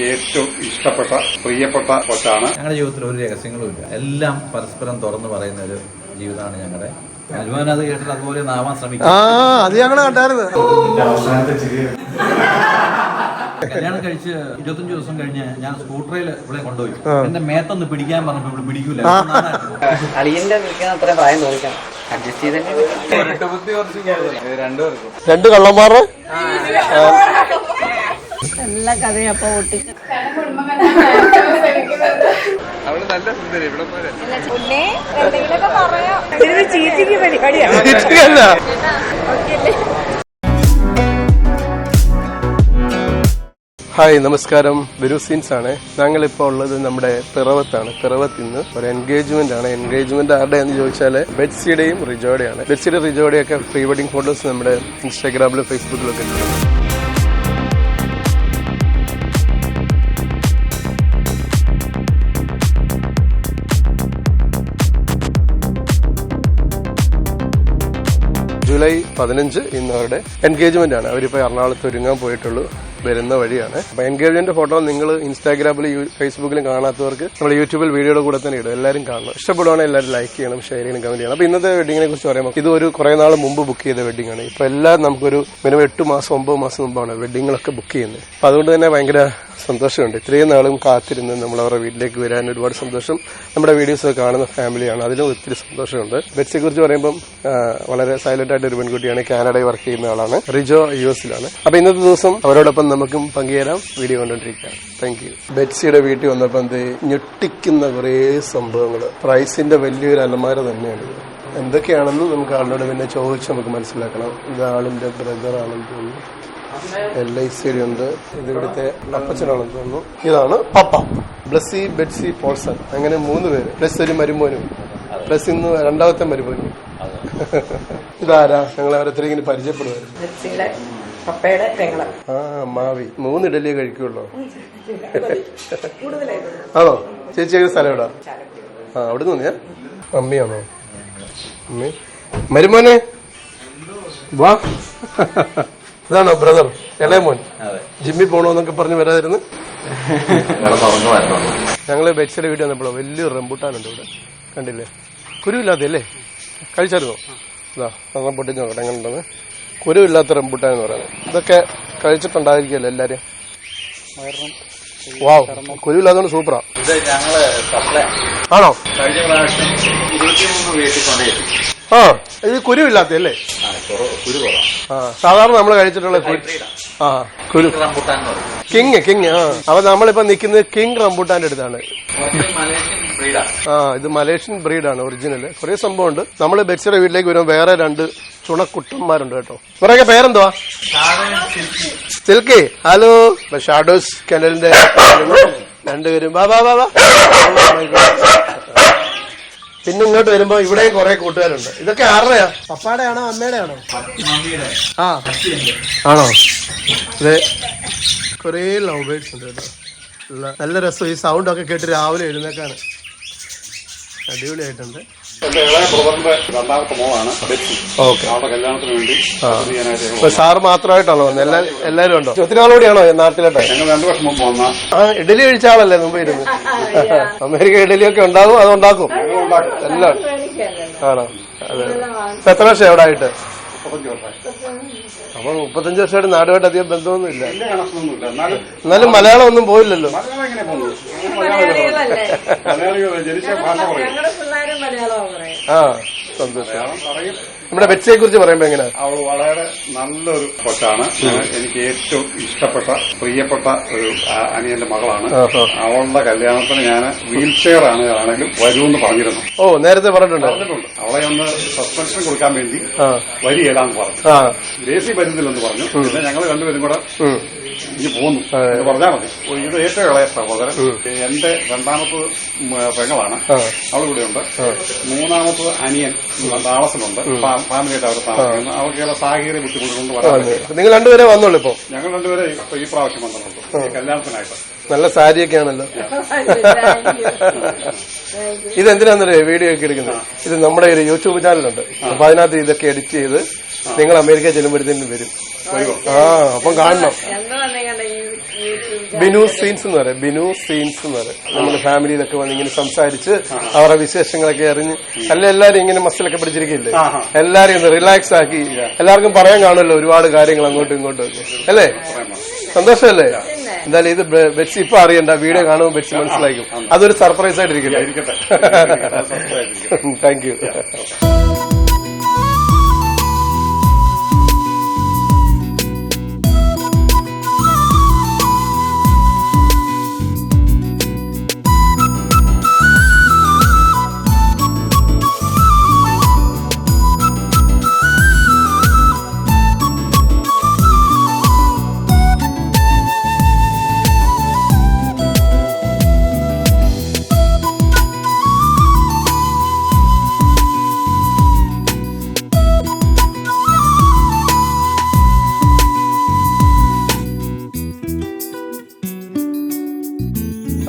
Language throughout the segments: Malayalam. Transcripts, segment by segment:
എനിക്ക് ഏറ്റവും ഇഷ്ടപ്പെട്ട പ്രിയപ്പെട്ട കൊച്ചാണ്. ഞങ്ങളുടെ ജീവിതത്തിൽ ഒരു രഹസ്യങ്ങളുമില്ല, എല്ലാം പരസ്പരം തുറന്നു പറയുന്ന ഒരു ജീവിതമാണ് ഞങ്ങളുടെ. അനുമാൻ അത് കേട്ടിട്ട് അതുപോലെ നാവാൻ ശ്രമിക്കും. അത് ഞങ്ങൾ കണ്ടായിരുന്നു. കല്യാണം കഴിച്ച് 25 ദിവസം കഴിഞ്ഞ് ഞാൻ സ്കൂട്ടറിൽ ഇവിടെ കൊണ്ടുപോയി. എന്റെ മേത്തൊന്ന് പിടിക്കാൻ പറഞ്ഞപ്പോ ഇവിടെ പിടിക്കൂല. അളിയന്റെ അത്രയും പ്രായം തോന്നിക്കണം. അഡ്ജസ്റ്റ് ചെയ്തിട്ട് രണ്ട് കള്ളന്മാരുടെ നല്ല കഥയപ്പോ ഒട്ടിച്ച് അവള് നല്ല സുന്ദരി. ഇവിടെ എന്തെങ്കിലുമൊക്കെ പറയാം. ചീറ്റിക്ക് പരിപാടിയാണ്. ഹായ്, നമസ്കാരം. ബിരു സീൻസ് ആണ്. ഞങ്ങളിപ്പോൾ ഉള്ളത് നമ്മുടെ പിറവത്താണ്. പിറവത്ത് ഇന്ന് ഒരു എൻഗേജ്മെന്റ് ആണ്. എൻഗേജ്മെന്റ് ആരുടെ എന്ന് ചോദിച്ചാൽ ബെറ്റ്സിയുടെയും റിജോയുടെയാണ്. ബെറ്റ്സിയുടെ റിജോയുടെയൊക്കെ പ്രീ വെഡിങ് ഫോട്ടോസ് നമ്മുടെ ഇൻസ്റ്റാഗ്രാമിലും ഫേസ്ബുക്കിലും ഒക്കെ ഉണ്ട്. ജൂലൈ 15 ഇന്ന് അവരുടെ എൻഗേജ്മെന്റ് ആണ്. അവരിപ്പോ എറണാകുളത്ത് ഒരുങ്ങാൻ പോയിട്ടുള്ളൂ, വരുന്ന വഴിയാണ്. അപ്പൊ എൻഗേജ്മെന്റ് ഫോട്ടോ നിങ്ങൾ ഇൻസ്റ്റാഗ്രാമിലും ഫേസ്ബുക്കിലും കാണാത്തവർക്ക് നമ്മൾ യൂട്യൂബിൽ വീഡിയോയുടെ കൂടെ തന്നെ ഇടും. എല്ലാവരും കാണണം. ഇഷ്ടപ്പെടുവാണെങ്കിൽ എല്ലാവരും ലൈക്ക് ചെയ്യണം, ഷെയർ ചെയ്യണം, കമന്റ് ചെയ്യണം. അപ്പൊ ഇന്നത്തെ വെഡിങ്ങിനെ കുറിച്ച് പറയുമ്പോൾ ഇത് ഒരു കുറെ നാൾ മുമ്പ് ബുക്ക് ചെയ്ത വെഡിങ് ആണ്. ഇപ്പൊ എല്ലാം നമുക്കൊരു മിനിമം 8 മാസം 9 മാസം മുമ്പാണ് വെഡിങ്ങുകളൊക്കെ ബുക്ക് ചെയ്യുന്നത്. അപ്പൊ അതുകൊണ്ട് തന്നെ ഭയങ്കര സന്തോഷമുണ്ട്. ഇത്രയും നാളും കാത്തിരുന്ന് നമ്മൾ അവരുടെ വീട്ടിലേക്ക് വരാൻ ഒരുപാട് സന്തോഷം. നമ്മുടെ വീഡിയോസ് കാണുന്ന ഫാമിലിയാണ്, അതിലും ഒത്തിരി സന്തോഷമുണ്ട്. ബെറ്റ്സിയെ കുറിച്ച് പറയുമ്പോൾ വളരെ സൈലന്റ് ആയിട്ട് ഒരു പെൺകുട്ടിയാണ്. കാനഡയിൽ വർക്ക് ചെയ്യുന്ന ആളാണ്. റിജോ US-ലാണ്. അപ്പൊ ഇന്നത്തെ ദിവസം അവരോടൊപ്പം നമുക്കും പങ്കുചേരാം. വീഡിയോ കണ്ടോണ്ടിരിക്കാം. Thank you. ബെറ്റ്സിയുടെ വീട്ടിൽ വന്നപ്പോൾ ഞെട്ടിക്കുന്ന കുറേ സംഭവങ്ങൾ. പ്രൈസിന്റെ വലിയൊരു അലമാര തന്നെയാണ്. എന്തൊക്കെയാണെന്ന് നമുക്ക് ആളിനോട് പിന്നെ ചോദിച്ച് നമുക്ക് മനസ്സിലാക്കണം. ഇത് ആളിന്റെ ബ്രദറാണെന്ന് തോന്നുന്നു. LIC ഉണ്ട്. ഇത് ഇവിടുത്തെ അപ്പച്ചനാണെന്ന് തോന്നുന്നു. ഇതാണ് പപ്പ. ബ്ലസ്സി, ബെറ്റ്സി, പോൾസൺ, അങ്ങനെ 3 പേര് പ്ലസ് ഒരു മരുമോനും പ്ലസ് ഇന്ന് 2ാമത്തെ മരുമോനും. ഇതാരാ? ഞങ്ങൾ അവരെത്രയെങ്കിലും പരിചയപ്പെടുമായിരുന്നു. മാവി 3 ഇഡലിയെ കഴിക്കുള്ളൂ. ആണോ? ചേച്ചിയൊക്കെ സ്ഥലം എവിടാ? അവിടെ നിന്ന് അമ്മയാണോ? അമ്മ മരുമോനെ വാ. ഇതാണോ ബ്രദർ? ഇളയമോൻ ജിമ്മിൽ പോണോന്നൊക്കെ പറഞ്ഞ് വരാതിരുന്ന്. ഞങ്ങള് ബെറ്റ്സിയുടെ വീട്ടിൽ വന്നപ്പോഴോ വലിയൊരു റംബൂട്ടാനുണ്ട് ഇവിടെ. കണ്ടില്ലേ? കുരുവില്ലാത്തല്ലേ? കഴിച്ചായിരുന്നോ? ഇതാ അങ്ങനെ പൊട്ടിച്ച് നോക്കട്ടെ എങ്ങനെ ഉണ്ടെന്ന്. കുരുവില്ലാത്ത റംബൂട്ടാൻ എന്ന് പറയുന്നത്. ഇതൊക്കെ കഴിച്ചിട്ടുണ്ടായിരിക്കുമല്ലോ എല്ലാരും. വാവ്, കുരുവില്ലാത്തതുകൊണ്ട് സൂപ്പറാ. ആണോ? ഇത് കുരുവില്ലാത്തല്ലേ? സാധാരണ നമ്മൾ കഴിച്ചിട്ടുള്ള കുരു കിങ്. അപ്പൊ നമ്മളിപ്പോ നിൽക്കുന്നത് കിങ് റംബൂട്ടാന്റെ അടുത്താണ്. ഇത് മലേഷ്യൻ ബ്രീഡാണ് ഒറിജിനൽ. കുറെ സംഭവമുണ്ട്. നമ്മള് ബെറ്റ്സിയുടെ വീട്ടിലേക്ക് വരുമ്പോൾ വേറെ 2 ചുണക്കുട്ടന്മാരുണ്ട് കേട്ടോ. ഇവരൊക്കെ പേരെന്തുവാ? സിൽക്കി. ഹലോ. ഷാഡോസ് കനലിന്റെ 2 പേരും വാ. പിന്നെ ഇങ്ങോട്ട് വരുമ്പോ ഇവിടെയും കുറെ കൂട്ടുകാരുണ്ട്. ഇതൊക്കെ ആരുടെയാ? പപ്പാടെ ആണോ അമ്മയുടെ ആണോ? ആണോ? ഇത് കുറെ ലവ് ബേർഡ്സ് ഉണ്ട് കേട്ടോ. നല്ല രസം. ഈ സൗണ്ട് ഒക്കെ കേട്ട് രാവിലെ എഴുന്നേക്കാണ്. അടിപൊളിയായിട്ടുണ്ട്. എന്റെ ഇളയ ബ്രദറിന്റെ 2ാമത്തെ മോളാണ് ബെറ്റ്സി. അവരുടെ കല്യാണത്തിന് വേണ്ടി സാറ് മാത്രമായിട്ടാണോ വന്നത്? എല്ലാരും ഉണ്ടോ? ഒത്തിരി നാളുകൂടിയാണോ നാട്ടിലോട്ടെ? ഞങ്ങൾ 2 വർഷം മുമ്പ് വന്ന. ഇഡലി കഴിച്ച ആളല്ലേ മുമ്പ് ഇരുന്ന്? അമേരിക്ക ഇഡലിയൊക്കെ ഉണ്ടാവും, അത് ഉണ്ടാക്കും എല്ലാം. ആണോ? അതെ. എത്ര വർഷം എവിടെ ആയിട്ട്? 35 വർഷമായി. അപ്പൊ 35 വർഷമായിട്ട് നാടുമായിട്ട് അധികം ബന്ധമൊന്നുമില്ല. എന്നാലും മലയാളം ഒന്നും പോയില്ലല്ലോ. സന്തോഷം. നമ്മുടെ ബെറ്റ്സിയെ കുറിച്ച് പറയുമ്പോ എങ്ങനെ? അവൾ വളരെ നല്ലൊരു കൊച്ചാണ്. എനിക്ക് ഏറ്റവും ഇഷ്ടപ്പെട്ട പ്രിയപ്പെട്ട ഒരു അനിയന്റെ മകളാണ്. അവളുടെ കല്യാണത്തിന് ഞാൻ വീൽ ചെയർ ആണെങ്കിലും വരുമെന്ന് പറഞ്ഞിരുന്നു. നേരത്തെ പറഞ്ഞിട്ടുണ്ട്. അവളെ ഒന്ന് സസ്പെൻഷൻ കൊടുക്കാൻ വേണ്ടി വരികയില്ലാന്ന് പറഞ്ഞു. ദേശീയ വരുന്നില്ലെന്ന് പറഞ്ഞു. പിന്നെ ഞങ്ങൾ 2 പേരും കൂടെ ഇനി പോന്നു പറഞ്ഞാൽ മതി. ഇത് ഏറ്റവും ഇളയ സഹോദരൻ. എന്റെ 2ാമത്തെ പെങ്ങളാണ്. അവൾ കൂടെ ഉണ്ട്. 3ാമത്തെ അനിയൻ ഡാളസിലുണ്ട്. ഫാമിലിയായിട്ട് അവർ താമസിക്കുന്നു. അവർക്കുള്ള സാഹചര്യ ബുദ്ധിമുട്ടുകൊണ്ട് വരാൻ. നിങ്ങൾ 2 പേരെ വന്നോളൂ ഇപ്പൊ? ഞങ്ങൾ 2 പേരെ ഈ പ്രാവശ്യം വന്നിട്ടുണ്ട് കല്യാണത്തിനായിട്ട്. നല്ല സാരിയൊക്കെ ആണല്ലോ. ഇതെന്തിനാന്നറിയോ വീഡിയോ ഒക്കെ എടുക്കുന്നത്? ഇത് നമ്മുടെ ഒരു യൂട്യൂബ് ചാനലുണ്ട്. അപ്പൊ അതിനകത്ത് ഇതൊക്കെ എഡിറ്റ് ചെയ്ത് നിങ്ങൾ അമേരിക്ക ചെല്ലുമ്പോഴത്തേനും വരും. വരുമോ? അപ്പം കാണണം. ഞങ്ങൾ വന്നേക്കണ്ട ഈ യൂട്യൂബ് ബിനു സീൻസ് എന്ന് പറയും. ബിനു സീൻസ് എന്ന് പറയും. നമ്മുടെ ഫാമിലിയിലൊക്കെ വന്ന് ഇങ്ങനെ സംസാരിച്ച് അവരുടെ വിശേഷങ്ങളൊക്കെ അറിഞ്ഞ് അല്ല എല്ലാരും ഇങ്ങനെ മസിലൊക്കെ പിടിച്ചിരിക്കില്ലേ, എല്ലാരും ഒന്ന് റിലാക്സ് ആക്കി എല്ലാവർക്കും പറയാൻ കാണുമല്ലോ ഒരുപാട് കാര്യങ്ങൾ അങ്ങോട്ടും ഇങ്ങോട്ടും ഒക്കെ അല്ലേ. സന്തോഷമല്ലേ? എന്തായാലും ഇത് ബെറ്റ്സി ഇപ്പൊ അറിയണ്ട, വീഡിയോ കാണുമ്പോൾ ബെറ്റ്സി മനസ്സിലാക്കും. അതൊരു സർപ്രൈസ് ആയിട്ടിരിക്കട്ടെ. Thank you.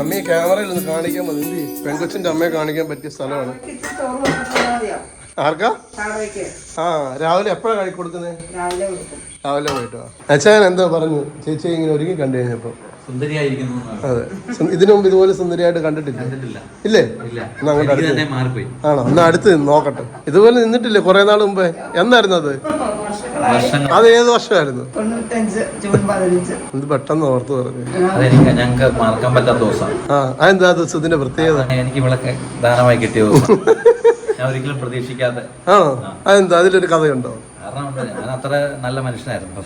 അമ്മയെ ക്യാമറയിൽ ഒന്ന് കാണിക്കാൻ മതി. പെൺകൊച്ചിന്റെ അമ്മയെ കാണിക്കാൻ പറ്റിയ സ്ഥലമാണ്. ആർക്കാ? ആ, രാവിലെ എപ്പോഴാണ് കൊടുക്കുന്നത്? രാവിലെ പോയിട്ടോ. അച്ഛൻ എന്താ പറഞ്ഞു ചേച്ചി ഇങ്ങനെ ഒരുങ്ങി കണ്ടു കഴിഞ്ഞപ്പോ? സുന്ദരിയായിരിക്കുന്നു. അതെ, ഇതിനു മുമ്പ് ഇതുപോലെ സുന്ദരിയായിട്ട് കണ്ടിട്ടില്ല. ഇല്ലേ? എന്നാ അങ്ങോട്ട് അടുത്ത് ആണോ? എന്നാ അടുത്ത് നോക്കട്ടെ. ഇതുപോലെ നിന്നിട്ടില്ലേ കുറെ നാൾ മുമ്പേ? എന്നായിരുന്നു അത്? അത് ഏത് വർഷമായിരുന്നു? 95 ജൂൺ 15. ഇത് പെട്ടെന്ന് ഓർത്ത് പറഞ്ഞു. ഞങ്ങൾക്ക് മറക്കാൻ പറ്റാത്ത ദിവസമാണ്. അതെന്താ ദിവസത്തിന്റെ പ്രത്യേകത? എനിക്ക് വിളക്ക് ദാനമായി കിട്ടിയ ദിവസം. ഞാൻ ഒരിക്കലും പ്രതീക്ഷിക്കാതെ. ആണോ? അതെന്താ, അതിലൊരു കഥയുണ്ടോ? കാരണം ഞാൻ അത്ര നല്ല മനുഷ്യനായിരുന്നു.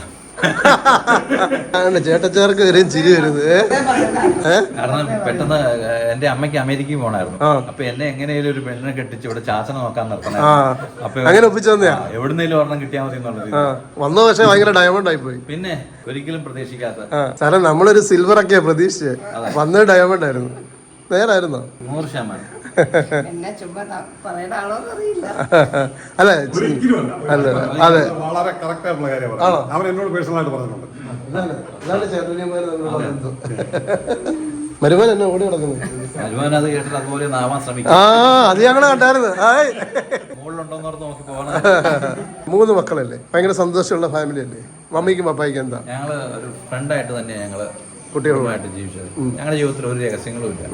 ചേട്ടച്ചാർക്ക് വരെയും ചിരി വരുന്നത്. കാരണം പെട്ടെന്ന് എന്റെ അമ്മയ്ക്ക് അമേരിക്കയിൽ പോണായിരുന്നു. അപ്പൊ എന്നെ എങ്ങനെയാലും ഒരു പെണ്ണിനെ കെട്ടിച്ച് ഇവിടെ ചാച്ചനെ നോക്കാൻ നിർത്തണം. അപ്പൊ അങ്ങനെ ഒപ്പിച്ചു തന്നെയാ? എവിടുന്നേലും ഒരെണ്ണം കിട്ടിയാൽ മതി എന്നുള്ളത് വന്ന പക്ഷെ ഭയങ്കര ഡയമണ്ട് ആയി പോയി. പിന്നെ ഒരിക്കലും പ്രതീക്ഷിക്കാത്ത സാറേ, നമ്മളൊരു സിൽവർ ഒക്കെയാ പ്രതീക്ഷിച്ചത്, വന്നത് ഡയമണ്ട് ആയിരുന്നു. നേരായിരുന്നോ? 100%. എന്നെ ചുമ്മാ പറയേണ്ട ആളോന്ന് അറിയില്ല. അല്ല അല്ല, അതെ, വളരെ കറക്റ്റ് ആയിട്ടുള്ള കാര്യമാണ്. അവൻ എന്നോട് പേഴ്സണലായിട്ട് പറഞ്ഞിട്ടുണ്ട്. മരുമാൻ എന്നെ ഓടി നടക്കുന്നത്. മരുമാൻ അത് കേട്ടിട്ട് അതുപോലെ നാവാൻ ശ്രമിക്കും. അത് ഞങ്ങള് കണ്ടായിരുന്നു. മുകളിലുണ്ടോന്ന് പറഞ്ഞ് നോക്കി പോകണം. 3 മക്കളല്ലേ? ഭയങ്കര സന്തോഷമുള്ള ഫാമിലി അല്ലേ? മമ്മിക്കും പപ്പായിക്കും എന്താ? ഞങ്ങള് ഒരു ഫ്രണ്ടായിട്ട് തന്നെ ഞങ്ങള് കുട്ടികളുമായിട്ട് ജീവിച്ചത്. ഞങ്ങളുടെ ജീവിതത്തിൽ ഒരു രഹസ്യങ്ങളും ഇല്ല.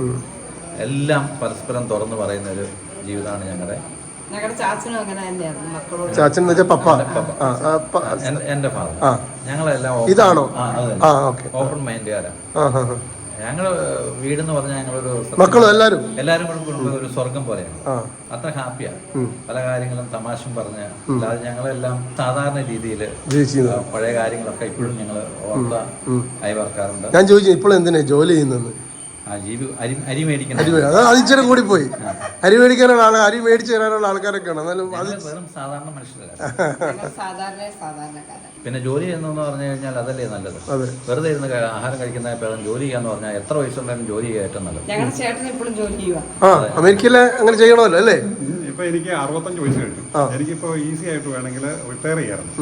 എല്ലാം പരസ്പരം തുറന്നു പറയുന്ന ഒരു ജീവിതമാണ് ഞങ്ങളുടെ. ഞങ്ങളുടെ ചാച്ചനും അങ്ങനെ തന്നെയായിരുന്നു മക്കളോട്. ചാച്ചൻ എന്ന് വെച്ചാൽ പപ്പ, എന്റെ ഫാദർ. ഞങ്ങളെല്ലാം ഇതാണോ? ഓപ്പൺ മൈൻഡുകാരാണ്. ഞങ്ങള് വീടെന്ന് പറഞ്ഞാൽ ഞങ്ങളൊരു മക്കളും എല്ലാരും കൂടെ ഒരു സ്വർഗം പോലെയാണ്. അത്ര ഹാപ്പിയാണ്. പല കാര്യങ്ങളും തമാശം പറഞ്ഞ അല്ലാതെ ഞങ്ങളെല്ലാം സാധാരണ രീതിയിൽ പഴയ കാര്യങ്ങളൊക്കെ ഇപ്പോഴും ഞങ്ങള് ഓർത്ത അയവർക്കാറുണ്ട്. ഞാൻ ചോദിച്ചു ഇപ്പോഴും എന്തിനാ ജോലി ചെയ്യുന്നത്? അരി മേടിക്കണം. അത് ഇച്ചിരി കൂടി പോയി. അരി മേടിക്കാനുള്ള ആൾ, അരി മേടിച്ചു തരാനുള്ള ആൾക്കാരൊക്കെയാണ്. എന്നാലും അത് വെറും സാധാരണ മനുഷ്യരാണ്. സാധാരണക്കാരാണ്. പിന്നെ ജോലി ചെയ്യുന്നതെന്ന് പറഞ്ഞു കഴിഞ്ഞാൽ അതല്ലേ നല്ലത്. വെറുതെ ഇരുന്ന് ആഹാരം കഴിക്കുന്ന പേരും ജോലി ചെയ്യാന്ന് പറഞ്ഞാൽ എത്ര വയസ്സുണ്ടായാലും ജോലി ചെയ്യാൻ ഏറ്റവും നല്ലത്. ഞങ്ങളുടെ ചേട്ടൻ ഇപ്പോഴും ജോലി ചെയ്യുക. അമേരിക്കയിലെ അങ്ങനെ ചെയ്യണമല്ലോ അല്ലേ? ഇപ്പൊ എനിക്ക് 65 വയസ്സ് കഴിഞ്ഞു. എനിക്കിപ്പോ ഈസി ആയിട്ട് വേണമെങ്കിൽ റിട്ടയർ ചെയ്യാറുണ്ട്.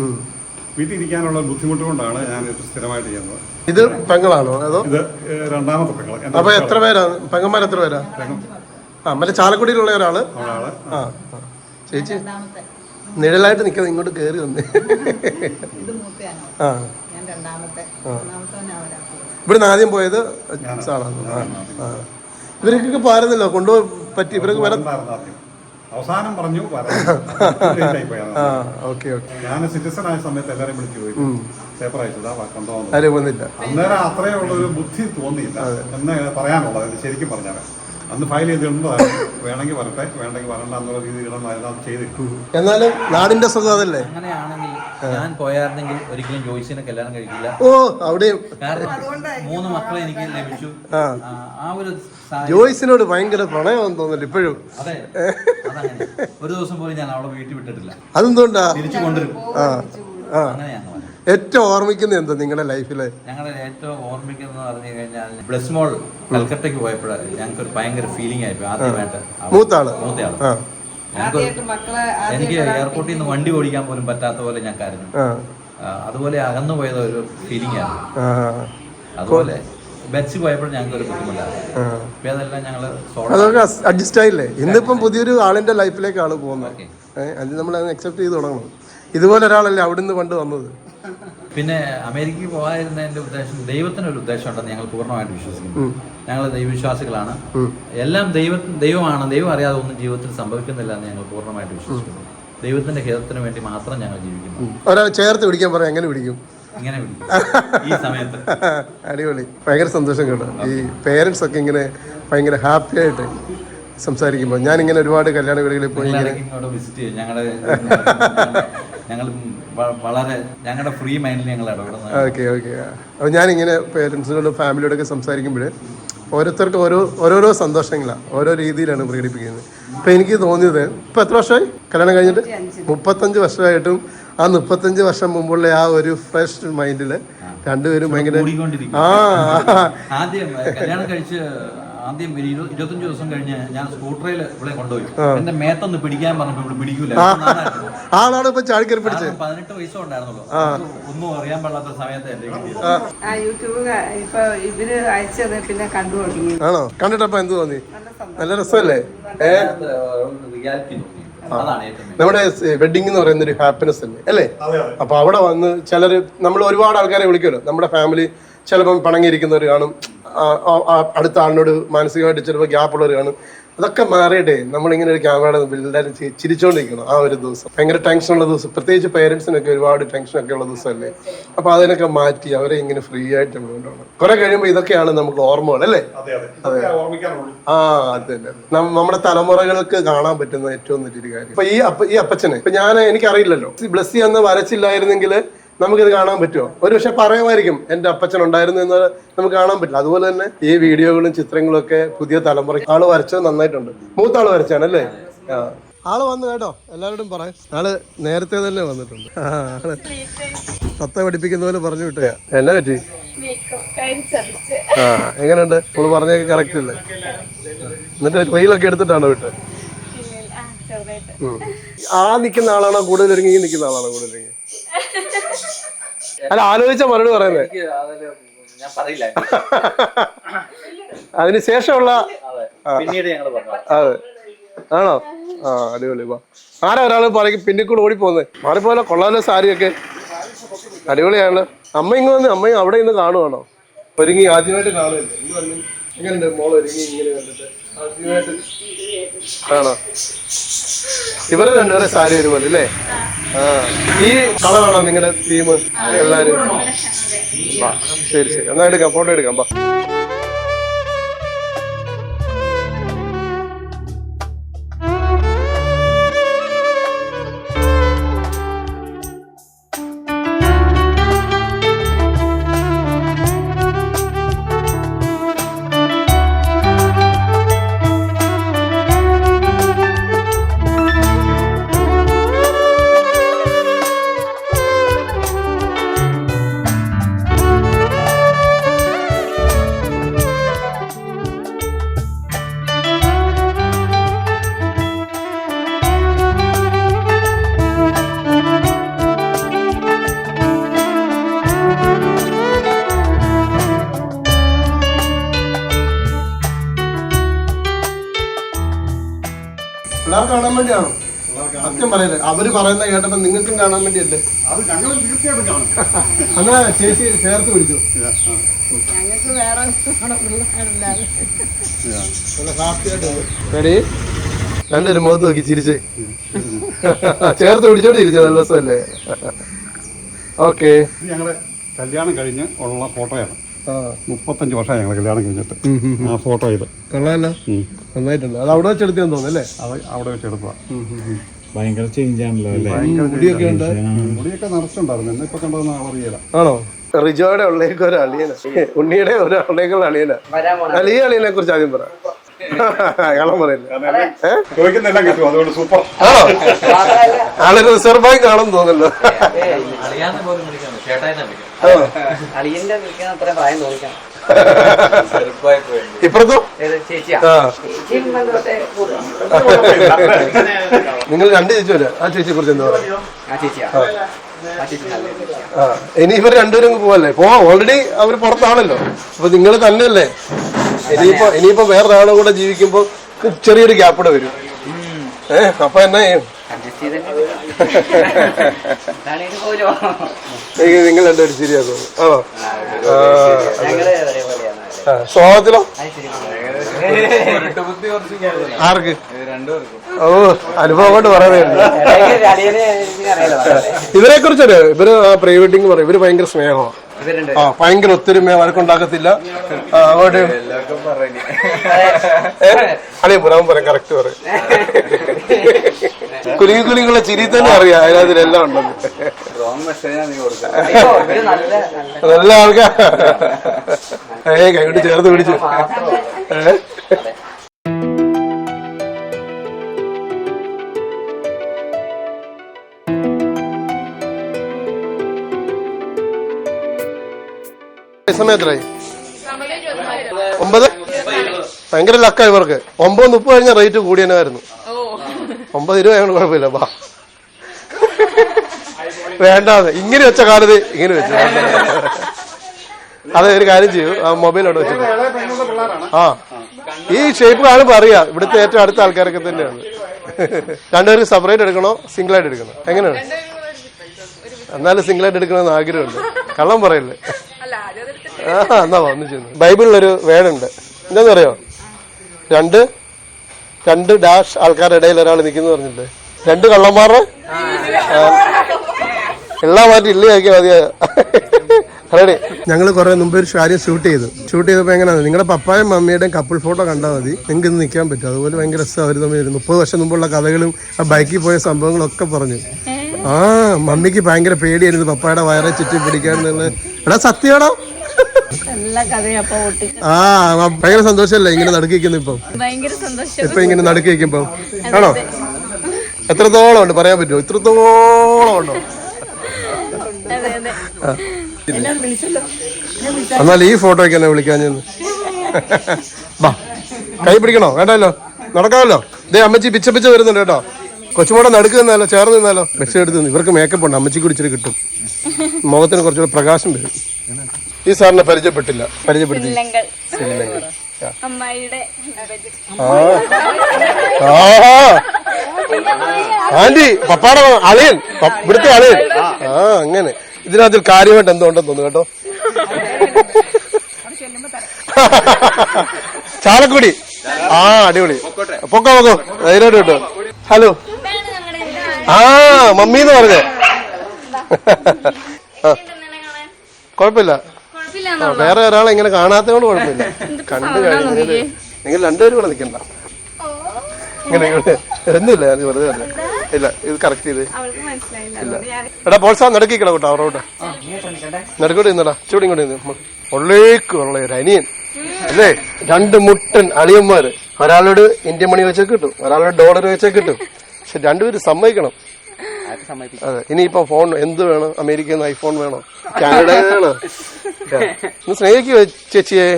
വീട്ടിൽ ഇരിക്കാനുള്ള ബുദ്ധിമുട്ട് കൊണ്ടാണ് ഞാൻ സ്ഥിരമായിട്ട് ചെയ്യുന്നത്. ഇത് പെങ്ങളാണോ അതോ? ഇത് രണ്ടാമത്തെ പെങ്ങൾ. അപ്പൊ എത്ര പേരാണ് പെങ്ങന്മാർ? എത്ര പേരാ? മറ്റേ ചാലക്കുടിയിലുള്ള ഒരാള്. ചേച്ചി നിഴലായിട്ട് നിൽക്കുന്നത് ഇങ്ങോട്ട് കയറി വന്നേ. ഇവിടുന്ന് ആദ്യം പോയത് സാറാണ്. ഇവർക്കൊക്കെ പാരുന്നല്ലോ കൊണ്ടുപോയി പറ്റി. ഇവർക്ക് വരാൻ അവസാനം പറഞ്ഞു. ഞാൻ സിറ്റിസൺ ആയ സമയത്ത് എല്ലാവരും വിളിച്ചു പോയി പേപ്പർ അയച്ചതാ കൊണ്ടുപോകുന്നില്ല. അന്നേരം അത്രയുള്ള ഒരു ബുദ്ധി തോന്നിയില്ല എന്ന് പറയാനുള്ളത്. ശരിക്കും പറഞ്ഞാൽ അന്ന് ഫയൽ ചെയ്തിട്ടുണ്ടായിരുന്നു. വേണമെങ്കിൽ വരട്ടെ, വേണമെങ്കിൽ വരണ്ട എന്നുള്ള രീതിയിലാണ് ചെയ്തിട്ടു. എന്നാലും നാടിന്റെ സുഖം അതല്ലേ? അങ്ങനെയാണെങ്കിൽ ഞാൻ പോയായിരുന്നെങ്കിൽ ഒരിക്കലും ജോയിസിനെ കല്യാണം കഴിക്കില്ല. അവിടെയും കാരണം 3 മക്കളെ എനിക്ക് ലഭിച്ചു. ആ ഒരു ജോയിസിനോട് ഭയങ്കര പ്രണയം തോന്നില്ല ഇപ്പോഴും. അതെ, ഒരു ദിവസം പോലും ഞാൻ അവളെ വീട്ടിൽ വിട്ടിട്ടില്ല. അതെന്തുകൊണ്ടാ? തിരിച്ചു കൊണ്ടുവരും. അങ്ങനെയാണ്. ഏറ്റവും ഓർമ്മിക്കുന്നത് എന്താ നിങ്ങളുടെ ലൈഫില്? ഞങ്ങളുടെ ഏറ്റവും ഓർമ്മിക്കുന്നത് പറഞ്ഞു കഴിഞ്ഞാൽ ബ്ലസ്മോൾ കൽക്കട്ടയ്ക്ക് പോയപ്പോഴാണ് ഞങ്ങൾക്ക് ഒരു ഭയങ്കര ഫീലിംഗ് ആയിപ്പോയി. ആദ്യമായിട്ട് മൂത്തയാള് എനിക്ക് എയർപോർട്ടിൽ നിന്ന് വണ്ടി ഓടിക്കാൻ പോലും പറ്റാത്ത പോലെ ഞാൻ കരഞ്ഞു. അതുപോലെ അകന്നു പോയത് ഒരു ഫീലിംഗ് ആണ്. അതുപോലെ ബെറ്റ്സി പോയപ്പോൾ ഞങ്ങൾക്ക് ഒരു ബുദ്ധിമുട്ടാണ്. അതെല്ലാം ഞങ്ങള് അതൊക്കെ അഡ്ജസ്റ്റ് ആയില്ലേ? ഇന്നിപ്പം പുതിയൊരു ആളിന്റെ ലൈഫിലേക്ക് ആള് പോകുന്നത്. അത് നമ്മൾ അക്സെപ്റ്റ് ചെയ്ത് തുടങ്ങണം. ഇതുപോലെ ഒരാളല്ലേ അവിടുന്ന് പണ്ട് വന്നത്. പിന്നെ അമേരിക്കയിൽ പോകാതിരുന്നതിന്റെ ഉദ്ദേശം ദൈവത്തിനൊരു ഉദ്ദേശം ഉണ്ടെന്ന് ഞങ്ങൾ പൂർണ്ണമായിട്ട് വിശ്വസിക്കുന്നു. ഞങ്ങൾ ദൈവവിശ്വാസികളാണ്. എല്ലാം ദൈവമാണ്. ദൈവം അറിയാതെ ഒന്നും ജീവിതത്തിൽ സംഭവിക്കുന്നില്ല എന്ന് ഞങ്ങൾ പൂർണ്ണമായിട്ട് വിശ്വസിക്കുന്നു. ദൈവത്തിന്റെ ഹിതത്തിന് വേണ്ടി മാത്രം ഞങ്ങൾ ജീവിക്കുന്നു. ഒരാൾ ചേർത്ത് പിടിക്കാൻ പറയാം, എങ്ങനെ പിടിക്കും? ഇങ്ങനെ പിടിക്കും ഈ സമയത്ത്. അടിപൊളി, ഭയങ്കര സന്തോഷം കേട്ടോ. ഈ പേരൻസ് ഒക്കെ ഇങ്ങനെ ഭയങ്കര ഹാപ്പി ആയിട്ട് സംസാരിക്കുമ്പോൾ ഞാനിങ്ങനെ ഒരുപാട് കല്യാണ വീടുകളിൽ പോയി ഇങ്ങോട്ട് വിസിറ്റ് ചെയ്യും. ഞങ്ങൾ വളരെ ഞങ്ങളുടെ ഫ്രീ മൈൻഡിൽ ഞങ്ങൾ ഇടപെടുന്നത്. Okay okay. അപ്പോൾ ഞാനിങ്ങനെ പേരൻസിനോടും ഫാമിലിയോടൊക്കെ സംസാരിക്കുമ്പോൾ ഓരോരുത്തർക്കും ഓരോരോ സന്തോഷങ്ങളാണ്, ഓരോ രീതിയിലാണ് പ്രകടിപ്പിക്കുന്നത്. ഇപ്പം എനിക്ക് തോന്നിയത്, ഇപ്പം എത്ര വർഷമായി കല്യാണം കഴിഞ്ഞിട്ട്? 35 വർഷമായിട്ടും ആ 35 വർഷം മുമ്പുള്ള ആ ഒരു ഫ്രഷ് മൈൻഡിൽ രണ്ടുപേരും ഭയങ്കര ആദ്യം കല്യാണം കഴിച്ച് ആദ്യം 25 ദിവസം കഴിഞ്ഞ് ഞാൻ സ്കൂട്ടറിൽ ഇവിടെ കൊണ്ടുപോയി. എന്റെ മേത്തൊന്ന് പിടിക്കാൻ പറഞ്ഞപ്പോ ഇവിടെ പിടിക്കൂല. ആളാണ് ഇപ്പൊ ചാടിക്കറി പിടിച്ചത്. 18 വയസ്സും ഉണ്ടായിരുന്നല്ലോ. ഒന്നും അറിയാൻ പാടാത്ത സമയത്ത് എന്റെ യൂട്യൂബ് ഇപ്പൊ ഇവര് അയച്ചത് പിന്നെ കണ്ടു തുടങ്ങി. ആണോ? കണ്ടിട്ടപ്പോ എന്ത് തോന്നി? നല്ല രസമല്ലേ? റിയാലിറ്റി നമ്മുടെ വെഡിങ് എന്ന് പറയുന്ന ഒരു ഹാപ്പിനെസ് അല്ലേ? അപ്പൊ അവിടെ വന്ന് ചിലര്, നമ്മൾ ഒരുപാട് ആൾക്കാരെ വിളിക്കുമല്ലോ. നമ്മുടെ ഫാമിലി ചിലപ്പം പണങ്ങിയിരിക്കുന്നവർ കാണും, അടുത്ത ആളിനോട് മാനസികമായിട്ട് ചിലപ്പോൾ ഗ്യാപ്പുള്ളവർ കാണും. അതൊക്കെ മാറിയിട്ടേ നമ്മളിങ്ങനെ ഒരു ക്യാമറ എല്ലാവരും ചിരിച്ചോണ്ടിരിക്കണം. ആ ഒരു ദിവസം ഭയങ്കര ടെൻഷനുള്ള ദിവസം, പ്രത്യേകിച്ച് പേരൻസിനൊക്കെ ഒരുപാട് ടെൻഷനൊക്കെ ഉള്ള ദിവസമല്ലേ. അപ്പൊ അതിനൊക്കെ മാറ്റി അവരെ ഇങ്ങനെ ഫ്രീ ആയിട്ട് കൊണ്ടുപോകണം. കുറെ കഴിയുമ്പോൾ ഇതൊക്കെയാണ് നമുക്ക് ഓർമ്മകൾ അല്ലേ? അതെ. ആ അത് തന്നെ നമ്മുടെ തലമുറകൾക്ക് കാണാൻ പറ്റുന്ന ഏറ്റവും നല്ലൊരു കാര്യം. ഇപ്പൊ ഈ അപ്പച്ചനെ ഇപ്പൊ എനിക്കറിയില്ലല്ലോ, ബ്ലസ്സി അന്ന് വരച്ചില്ലായിരുന്നെങ്കിൽ നമുക്കിത് കാണാൻ പറ്റുമോ? ഒരു പക്ഷെ പറയുമായിരിക്കും എന്റെ അപ്പച്ചൻ ഉണ്ടായിരുന്നു എന്ന് നമുക്ക് കാണാൻ പറ്റില്ല. അതുപോലെ തന്നെ ഈ വീഡിയോകളും ചിത്രങ്ങളും ഒക്കെ പുതിയ തലമുറ ആള് വരച്ചത് നന്നായിട്ടുണ്ട്. മൂത്താള് വരച്ചാണല്ലേ? ആള് വന്നു കേട്ടോ, എല്ലാവരോടും പറയാം. ആള് നേരത്തെ തന്നെ വന്നിട്ടുണ്ട്. ആള് തത്ത പഠിപ്പിക്കുന്ന പോലെ പറഞ്ഞു വിട്ടയാ. എന്നാ പറ്റി? എങ്ങനെയുണ്ട്? നമ്മള് പറഞ്ഞൊക്കെ കറക്റ്റ് അല്ലേ? എന്നിട്ട് റീലൊക്കെ എടുത്തിട്ടാണോ വിട്ടത്? ആ നിൽക്കുന്ന ആളാണോ കൂടുതൽ ഒരുങ്ങി, ഈ നിൽക്കുന്ന ആളാണോ കൂടുതൽ ഒരുങ്ങി? അല്ല, ആലോചിച്ച മറുപടി പറയുന്നത്. ഞാൻ പറയില്ല. അതിനുശേഷമുള്ള പിന്നീട് ഞങ്ങൾ അതെ ആണോ? ആ അടിപൊളി. ആരാ ഒരാള് പറയും പിന്നിക്കൂടെ ഓടിപ്പോന്നെ? മാറിപ്പോലെ കൊള്ളാലോ സാരിയൊക്കെ, അടിപൊളിയാണ്. അമ്മ ഇങ്ങ് വന്ന്, അമ്മയും അവിടെ ഇന്ന് കാണുവാണോ? ഒരുങ്ങി ആദ്യമായിട്ട് കാണുമല്ലേ? എങ്ങനെയുണ്ട് മോള് ഒരുങ്ങി ഇങ്ങനെ കണ്ടിട്ട്? ആദ്യമായിട്ട് ആണോ? ഇവരെ രണ്ടുപേരെ സാരി വരുമല്ലോ അല്ലേ? ആ, ഈ കളറാണോ നിങ്ങളുടെ തീം എല്ലാരും? ശരി ശരി, എന്നാ എടുക്കാം, ഫോട്ടോ എടുക്കാം. എല്ലാവർക്കും കാണാൻ വേണ്ടിയാണോ? സത്യം പറയല്ലേ, അവര് പറയുന്ന കേട്ടപ്പോ നിങ്ങൾക്കും കാണാൻ വേണ്ടിയല്ലേ? അത് ഞങ്ങൾ തീർച്ചയായിട്ടും കാണും. അങ്ങനെ ചേച്ചി ചേർത്ത് പിടിച്ചു. ഞങ്ങൾക്ക് വേറെ റെഡി? രണ്ടുപേരും മുഖത്ത് നോക്കി ചിരിച്ചേ. ചേർത്ത് പിടിച്ചോണ്ട് ചിരിച്ചു. നല്ല രസമല്ലേ? ഓക്കെ. ഞങ്ങള് കല്യാണം കഴിഞ്ഞ് ഉള്ള ഫോട്ടോയാണ്. 35 വർഷം ഞങ്ങൾ കല്യാണം കഴിഞ്ഞിട്ട് ആ ഫോട്ടോ ഇത് കൊള്ളാമല്ലോ, നന്നായിട്ടുണ്ട്. അത് അവിടെ വെച്ചെടുത്തെന്ന് തോന്നുന്നല്ലേ? അവിടെ വെച്ചെടുക്കുക. ഭയങ്കര ചേഞ്ച് ആണല്ലോ അല്ലേ? മുടിയൊക്കെ ഉണ്ട്, മുടിയൊക്കെ നിറച്ചുണ്ടായിരുന്നു. എന്നിപ്പോ കണ്ടതെന്ന് അറിയില്ല. ആണോ? റിജോയുടെ ഉള്ളേക്ക് ഒരു അളിയന, ഉണ്ണിയുടെ ഒരു ഉള്ളേക്കുള്ള അളിയന. അല്ല, ഈ അളിയനെ കുറിച്ച് ആദ്യം പറ. കള്ളം പറയില്ല. ചോദിക്കുന്നെല്ലാം കിട്ടും, അതുകൊണ്ട് സൂപ്പർ. ആണോ? ആളൊരു റിസർവ് ബാങ്ക് ആണെന്ന് തോന്നുന്നല്ലോ. അളിയന്റെ വിളിക്കുന്ന അത്രയും പ്രായം തോന്നിക്കണം. ഇപ്പുറത്തോ? ചേച്ചിയാ? നിങ്ങൾ രണ്ട് ചേച്ചി വരാം. ആ ചേച്ചിയെ കുറിച്ച് എന്താ പറയാ? ആ ചേച്ചിയാ? ഇനി ഇവർ രണ്ടുപേരും പോവല്ലേ? ഓൾറെഡി അവർ പുറത്താണല്ലോ. അപ്പൊ നിങ്ങൾ തന്നെയല്ലേ? ഇനിയിപ്പോ വേറൊരാളും കൂടെ ജീവിക്കുമ്പോ ചെറിയൊരു ഗ്യാപ്പ് കൂടെ വരും. അപ്പൊ എന്നാ അഡ്ജസ്റ്റ് ചെയ്തിട്ട് പോലോ നിങ്ങൾ രണ്ടുപേരും ശരിയാക്കും ആണോ? ഞങ്ങള് ഒരേപോലെയാണ്. സ്വഭാവത്തിലോ? ആർക്ക്? ഓ, അനുഭവം കൊണ്ട് പറയുന്നത്. ഇവരെ കുറിച്ചറിയോ? ഇവര് പ്രീ വെഡിങ് പറയും. ഇവര് ഭയങ്കര സ്നേഹമാണ്. ആ, ഭയങ്കര ഒത്തൊരുമ, വഴക്കുണ്ടാക്കത്തില്ല. അങ്ങോട്ട് അതെ പുറാൻ പറയാം, കറക്റ്റ് പറയും. കുലുങ്ങി കുലുങ്ങുള്ള ചിരി തന്നെ അറിയാം അതിനകത്തിലെല്ലാം ഉണ്ടെന്ന്. നല്ല ആൾക്കാർ കൈകൊണ്ട് ചേർത്ത് പിടിച്ചു. സമയത്തിലായി 9. ഭയങ്കര ലക്ക ഇവർക്ക്. 9:30 കഴിഞ്ഞ റേറ്റ് കൂടിയനായിരുന്നു. 9:20 ആയതുകൊണ്ട് കുഴപ്പമില്ല. ബാ വേണ്ടാതെ ഇങ്ങനെ വെച്ച കാലത്ത് ഇങ്ങനെ വെച്ചു. അതെ, ഒരു കാര്യം ചെയ്യൂ, ആ മൊബൈൽ അവിടെ വെച്ചിട്ട്. ആ, ഈ ഷേപ്പ് കാണുമ്പോ അറിയാം ഇവിടുത്തെ ഏറ്റവും അടുത്ത ആൾക്കാരൊക്കെ തന്നെയാണ്. രണ്ടുപേരും സെപ്പറേറ്റ് എടുക്കണോ സിംഗിൾ ആയിട്ട് എടുക്കണോ? എങ്ങനെയാണ്? എന്നാലും സിംഗിൾ ആയിട്ട് എടുക്കണമെന്ന് ആഗ്രഹമുണ്ട്. കള്ളം പറയല്ലേ? എന്നാ വന്നു ചെയ്യുന്നു. ബൈബിളിലൊരു വേടുണ്ട്, എന്താന്ന് അറിയോ? രണ്ട് ഡാഷ് ആൾക്കാരുടെ ഇടയിൽ ഒരാൾ നിൽക്കുന്നു പറഞ്ഞില്ലേ? 2 കള്ളന്മാരുടെ എല്ലാം മാറ്റി ഇല്ലാക്കിയാൽ മതിയാ. റെഡി. ഞങ്ങൾ കുറെ മുമ്പ് ഒരു കാര്യം ഷൂട്ട് ചെയ്തപ്പോ എങ്ങനെയാണ്, നിങ്ങളുടെ പപ്പായും മമ്മിയുടെയും കപ്പിൾ ഫോട്ടോ കണ്ടാൽ മതി, നിങ്ങൾക്ക് ഇന്ന് നിൽക്കാൻ പറ്റും. അതുപോലെ ഭയങ്കര രസം. അവർ തമ്മിൽ 30 വർഷം മുമ്പുള്ള കഥകളും ആ ബൈക്കിൽ പോയ സംഭവങ്ങളൊക്കെ പറഞ്ഞു. ആ, മമ്മിക്ക് ഭയങ്കര പേടിയായിരുന്നു പപ്പായുടെ വയറെ ചുറ്റി പിടിക്കാന്നുള്ള. എടാ സത്യമാണോ? ആ, ഭയങ്കര സന്തോഷല്ലേ ഇങ്ങനെ നടുക്കിക്കുന്നു ഇപ്പൊ ഇങ്ങനെ നടുക്കിക്കുമ്പോ? ആണോ? എത്രത്തോളം ഉണ്ട് പറയാൻ പറ്റുമോ? ഇത്രത്തോളം ഉണ്ടോ? എന്നാൽ ഈ ഫോട്ടോയ്ക്ക് എന്നെ വിളിക്കാൻ കൈ പിടിക്കണോ? വേണ്ടല്ലോ, നടക്കാമല്ലോ. ഇതേ അമ്മച്ചി പിച്ച വരുന്നുണ്ട് കേട്ടോ. കൊച്ചുമോടെ നടുക്ക് നിന്നാലോ, ചേർന്ന് നിന്നാലോ? ബെസ്റ്റ് എടുത്ത്. ഇവർക്ക് മേക്കപ്പ് ഉണ്ട്, അമ്മച്ചിക്ക് കുടിച്ചിട്ട് കിട്ടും. മുഖത്തിന് കുറച്ചുകൂടെ പ്രകാശം വരും. ഈ സാറിനെ പരിചയപ്പെടുത്തി ആന്റി, പപ്പാടെ അളിയൻ, ഇവിടുത്തെ അളിയൻ. ആ, അങ്ങനെ. ഇതിനകത്ത് കാര്യമായിട്ട് എന്തോ ഉണ്ടെന്ന് തോന്നുന്നു കേട്ടോ. ചാലക്കുടി. ആ, അടിപൊളി. പൊക്കോ ധൈര്യമായിട്ട് കേട്ടോ. ഹലോ. ആ, മമ്മീന്ന് പറഞ്ഞേ. കുഴപ്പമില്ല. വേറെ ഒരാളെ ഇങ്ങനെ കാണാത്തതുകൊണ്ട് കുഴപ്പമില്ല. കണ്ടു കഴിഞ്ഞു. നിങ്ങൾ രണ്ടുപേരും കൂടെ നിൽക്കണ്ട. ഇങ്ങനെ ഒന്നുമില്ല, ഞാൻ വെറുതെ തന്നെ. ഇല്ല, ഇത് കറക്റ്റ് ചെയ്ത് ഇല്ല. എടാ പോൾസാ നടുക്കിക്കട കേട്ടോ. അവരോട്ട് നടുക്കോട്ട് നിന്നടാ. ചൂടി ഇങ്ങോട്ട് നിന്ന്. ഉള്ളേക്കുള്ള ഒരു അനിയൻ അല്ലേ? 2 മുട്ടൻ അളിയന്മാര്. ഒരാളോട് ഇന്ത്യൻ മണി വെച്ചാൽ കിട്ടും, ഒരാളോട് ഡോളർ വെച്ചാൽ കിട്ടും. പക്ഷെ രണ്ടുപേരും സമ്മതിക്കണം. അതെ, ഇനിയിപ്പോ ഫോൺ എന്ത് വേണം? അമേരിക്കയിൽ നിന്ന് ഐഫോൺ വേണോ? കാനഡ വേണോ? സ്നേഹിക്കോ ചേച്ചിയെ?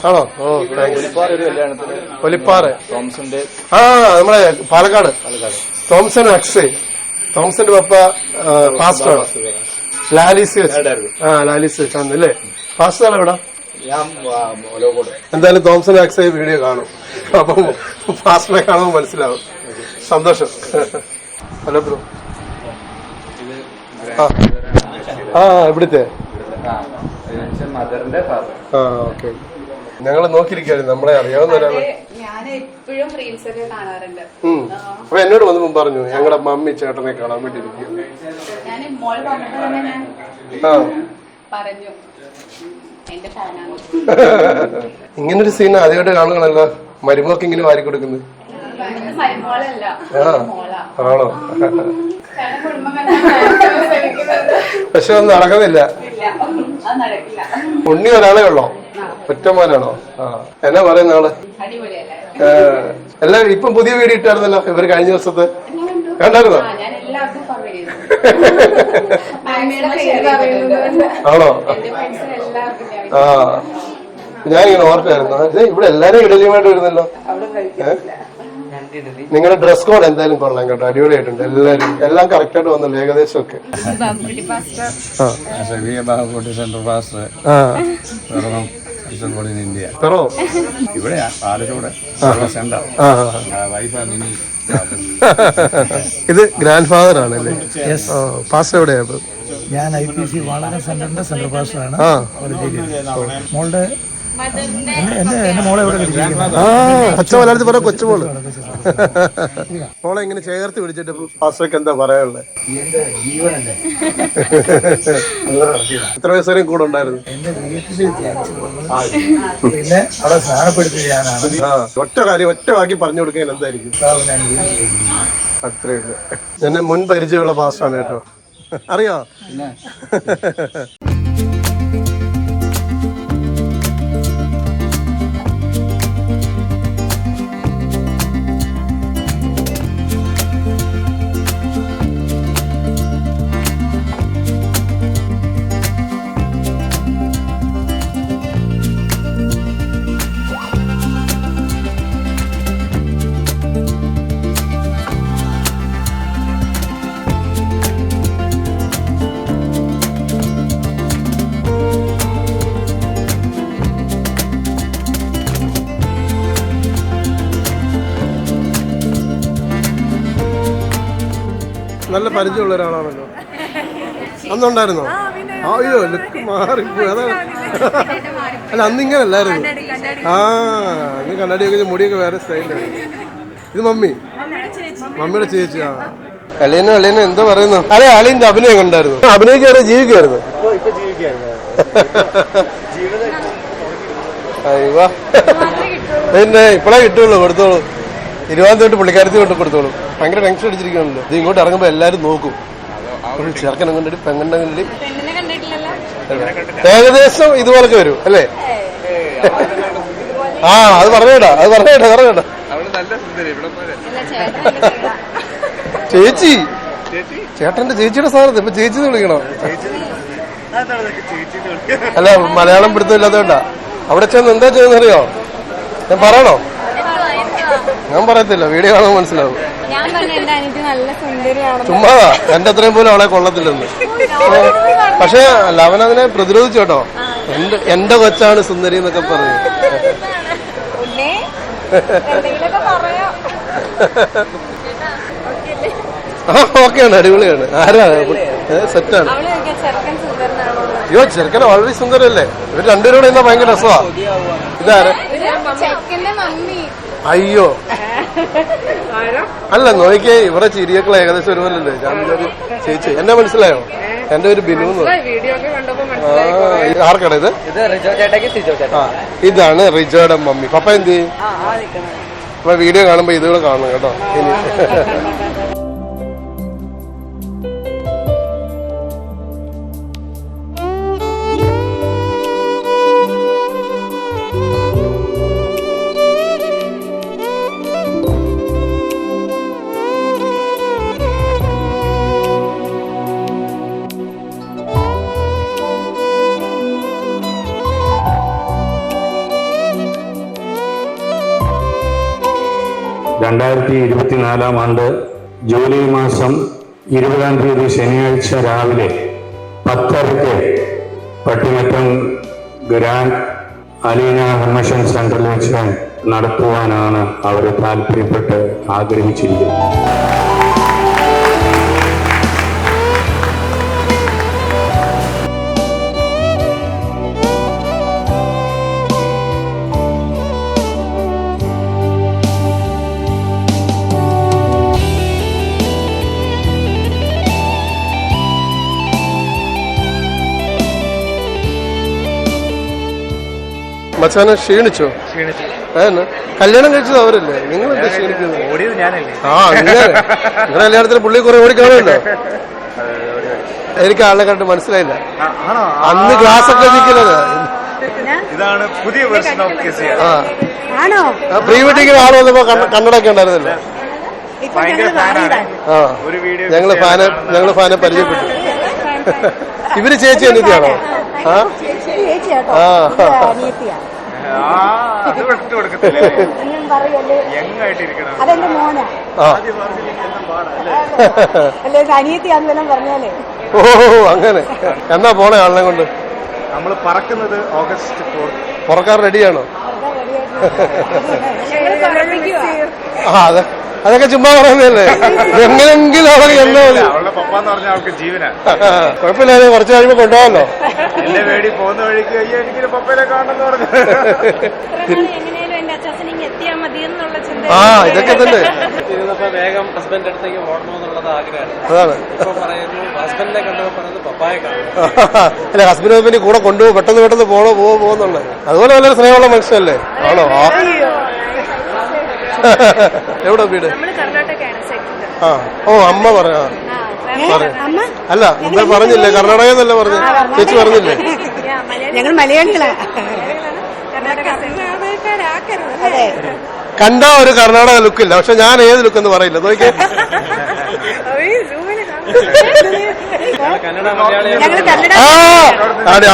ആണോ? ഓ, ഒലിപ്പാറ്. ആ, നമ്മളെ പാലക്കാട് തോംസൺ അക്സേ. തോംസന്റെ പപ്പ പാസ്റ്ററാണ്. ലാലിസ് വെച്ചാണ് അല്ലേ? പാസ്റ്റർ എവിടാ? എന്തായാലും തോംസൺ അക്സേ വീഡിയോ കാണും, അപ്പം പാസ്റ്ററെ കാണുമ്പോൾ മനസ്സിലാവും. സന്തോഷം. Hello bro. ആ, ഇവിടുത്തെ. ആ, ഓക്കെ. ഞങ്ങൾ നോക്കിയിരിക്കായിരുന്നു, നമ്മളെ അറിയാവുന്ന ഒരാള്. അപ്പൊ എന്നോട് വന്നപ്പോ പറഞ്ഞു ഞങ്ങളുടെ മമ്മി ചേട്ടനെ കാണാൻ വേണ്ടി ഇരിക്കും. ആ, ഇങ്ങനൊരു സീൻ ആദ്യമായിട്ട് കാണുകയാണല്ലോ. മരുമോക്ക് ഇങ്ങനെ വാരി കൊടുക്കുന്നത്. ആണോ? പക്ഷെ ഒന്നും നടക്കുന്നില്ല. ഉണ്ണി ഒരാളെ ഉള്ളോ? ഒറ്റമോനാണോ? ആ, എന്നാ പറയുന്ന ആള്? എല്ലാം ഇപ്പം പുതിയ വീഡിയോ ഇട്ടായിരുന്നല്ലോ ഇവര് കഴിഞ്ഞ ദിവസത്തെ. കണ്ടായിരുന്നോ? ആണോ? ആ, ഞാനിങ്ങനെ ഓർക്കായിരുന്നു ഇവിടെ എല്ലാരും ഇടലിയുമായിട്ട് വരുന്നല്ലോ. നിങ്ങളുടെ ഡ്രസ് കോഡ് എന്തായാലും കൊള്ളാം കേട്ടോ, അടിപൊളിയായിട്ടുണ്ട്. എല്ലാം കറക്റ്റ് ആയിട്ട് വന്നല്ലോ ഏകദേശം ഒക്കെ. സെൻട്രൽ പാസ്റ്റർ ഇന്ത്യ ഇവിടെ ആലച്ചൂടെ സെന്റർ വൈഫ് മിനി. ഇത് ഗ്രാൻഡ് ഫാദർ ആണല്ലേ? പാസ്റ്റർ എവിടെയാ? ഞാൻ IPC വാളക സെന്ററിന്റെ സെൻട്രൽ പാസ്റ്ററാണ്. മോളുടെ എന്റെ മോളെ എവിടെ അച്ഛൻ മലയാളത്തിൽ പറഞ്ഞ കൊച്ചുമോള്. മോളെ ഇങ്ങനെ ചേർത്ത് പിടിച്ചിട്ട് പാസ്റ്റർക്ക് എന്താ പറയാനുള്ളത്? എന്റെ ജീവനല്ലേ. എത്ര വയസ്സുവരെയും കൂടെ ഉണ്ടായിരുന്നു? എന്റെ വീട്ടിൽ പിന്നെ അവിടെ സ്നാനപ്പെടുത്തുകയാനാണ്. ഒറ്റ വാക്കി പറഞ്ഞു കൊടുക്കാൻ എന്തായിരിക്കും? അത്രയുണ്ട്. എന്നെ മുൻ പരിചയമുള്ള പാസ്റ്ററാണ് കേട്ടോ. അറിയോ? നല്ല പരിചയമുള്ള ഒരാളാണല്ലോ. അന്നുണ്ടായിരുന്നോ? അയ്യോ ലുക്ക് മാറിപ്പോയി. അതാണ്. അല്ല അന്നിങ്ങനെ അല്ലായിരുന്നു. അന്ന് കണ്ണാടിയൊക്കെ മുടിയൊക്കെ വേറെ സ്റ്റൈലാണ്. ഇത് മമ്മിയുടെ ചേച്ചി. അളിയനും എന്താ പറയുന്നു? അതെ, അളിയന്റെ അഭിനയം കണ്ടായിരുന്നു. അഭിനയിക്കാറ് ജീവിക്കായിരുന്നു. അയ്യോ പിന്നെ ഇപ്പഴേ കിട്ടുള്ളൂ. കൊടുത്തോളൂ. 20 തൊട്ട് പുള്ളിക്കാരത്തി കൊണ്ട് കൊടുത്തോളൂ. ഭയങ്കര ടെൻഷൻ അടിച്ചിരിക്കണല്ലോ. ഇത് ഇങ്ങോട്ട് ഇറങ്ങുമ്പോൾ എല്ലാരും നോക്കും. ചെറുക്കനെ കണ്ടിട്ട് പെണ്ണെ കണ്ടിട്ട് ഏകദേശം ഇതുപോലൊക്കെ വരും അല്ലേ? അത് പറഞ്ഞേട്ടാ. ചേച്ചി, ചേട്ടന്റെ ചേച്ചിയുടെ സ്ഥാനത്ത് ഇപ്പൊ ചേച്ചി വിളിക്കണോ? അല്ല, മലയാളം പിടുത്തമില്ലാത്തോണ്ടാ. അവിടെ ചെന്ന് എന്താ ചെയ്യുന്നറിയോ? ഞാൻ പറയണോ? ഞാൻ പറയത്തില്ല, വീഡിയോ കാണാൻ മനസ്സിലാവും. ചുമ്മാതാ, എന്റെ അത്രയും പോലും അവളെ കൊള്ളത്തില്ലെന്ന്. പക്ഷെ അല്ല, അവനതിനെ പ്രതിരോധിച്ചു കേട്ടോ. എന്റെ കൊച്ചാണ് സുന്ദരി എന്നൊക്കെ പറഞ്ഞു. ഓക്കെയാണ്, അടിപൊളിയാണ്. ആരാ സെറ്റാണ്? അയ്യോ, ചെറുക്കനെ വളരെ സുന്ദരല്ലേ? ഇവർ രണ്ടുപേരോട് എന്നാ ഭയങ്കര രസമാ. ഇതാരാ? അയ്യോ അല്ല, നോക്കിയേ ഇവിടെ ചിരിയൊക്കെ ഏകദേശം ഒരുപോലല്ലേ? ഞാൻ ചേച്ചി എന്നെ മനസ്സിലായോ? എന്റെ ഒരു ബിനു. ആർക്കാണ് ഇത്? ഇതാണ് റിജോയുടെ മമ്മി. പപ്പ എന്ത് ചെയ്യും? അപ്പൊ വീഡിയോ കാണുമ്പോ ഇതുകൂടെ കാണണം കേട്ടോ. ഇനി 2024 ആണ്ട് ജൂലൈ മാസം 20-ാം തീയതി ശനിയാഴ്ച രാവിലെ 10:30 പട്ടിമറ്റം ഗ്രാൻഡ് അലീന കൺവെൻഷൻ സെന്ററിൽ വെച്ച് നടത്തുവാനാണ് അവർ താല്പര്യപ്പെട്ട് ആഗ്രഹിച്ചിരിക്കുന്നത്. മച്ചാനെ ക്ഷീണിച്ചോ? അതന്നെ, കല്യാണം കഴിച്ചത് അവരല്ലേ? നിങ്ങൾ എന്താ ക്ഷീണിക്കുന്നത്? നിങ്ങൾ കല്യാണത്തിന് പുള്ളി കുറെ ഓടിക്കാണല്ലോ. എനിക്ക് ആളെ കണ്ട് മനസ്സിലായില്ല. അന്ന് ക്ലാസ് ഒക്കെ നിൽക്കുന്നത് ഇതാണ് പുതിയ വെർഷൻ ഓഫ് KCR. പ്രീ വെഡിങ്ങിന് ആൾ വന്നപ്പോ കണ്ണടൊക്കെ ഉണ്ടായിരുന്നല്ലോ. ഭയങ്കര ഫാനാണ്. ഒരു വീഡിയോ ഞങ്ങള് ഫാനെ പരിചയപ്പെട്ടു. ഇവര് ചേച്ചി അനിയത്തിയാണോ? അത് വിട്ടു കൊടുക്കത്തില്ലേ? ഒന്നും പറയല്ലേ, യങ്ങായിട്ടിരിക്കണം. അതെന്റെ മോനാ. അല്ലേ അനിയത്തിയാന്ന് വല്ലതും പറഞ്ഞാലേ. ഓ അങ്ങനെ. എന്നാ പോണേ ആളിനെ കൊണ്ട്? നമ്മൾ പറക്കുന്നത് ഓഗസ്റ്റ് 4. പുറക്കാർ റെഡിയാണോ? അതൊക്കെ ചുമ്മാ പറയുന്നതല്ലേ. എങ്ങനെങ്കിലും അവളെ എന്നോ അവളുടെ പപ്പാന്ന് പറഞ്ഞാൽ അവൾക്ക് ജീവനാ. കുഴപ്പമില്ല, കുറച്ച് കഴിയുമ്പോ കൊണ്ടുപോകാമല്ലോ. എന്റെ വേടി പോകുന്ന വഴിക്ക് അയ്യോ എനിക്കൊരു പപ്പയിലെ കാണണമെന്ന് പറഞ്ഞു. എങ്ങനെയാലും എന്റെ അച്ഛനിങ് എത്തിയാൽ മതി എന്നുള്ള ചിന്ത. ഇതൊക്കെ തന്നെ. വേഗം ഹസ്ബൻഡ് അടുത്തേക്ക് ഓടണമെന്നുള്ളത് ആഗ്രഹമാണ്. അതാണ് ഇപ്പൊ പറയുന്നു ഹസ്ബൻഡിനെ കണ്ടപ്പോൾ പറയുന്നത് പപ്പായെ കാണും. അല്ല, ഹസ്ബൻഡ് ഹസ്ബൻഡ് കൂടെ കൊണ്ടുപോകും, പെട്ടെന്ന് പോകുന്നുള്ളത്. അതുപോലെ വളരെ സ്നേഹമുള്ള മനുഷ്യല്ലേ? ആണോ? എവിടെ വീട്? ഓ അമ്മ പറയാ. അല്ല മുമ്പേ പറഞ്ഞില്ലേ കർണാടക എന്നല്ല പറഞ്ഞു, ചേച്ചി പറഞ്ഞില്ലേ? ഞങ്ങൾ മലയാളികളാ. കണ്ടാ ഒരു കർണാടക ലുക്കില്ല, പക്ഷെ ഞാൻ ഏത് ലുക്ക് എന്ന് പറയില്ല. നോക്കിയേ,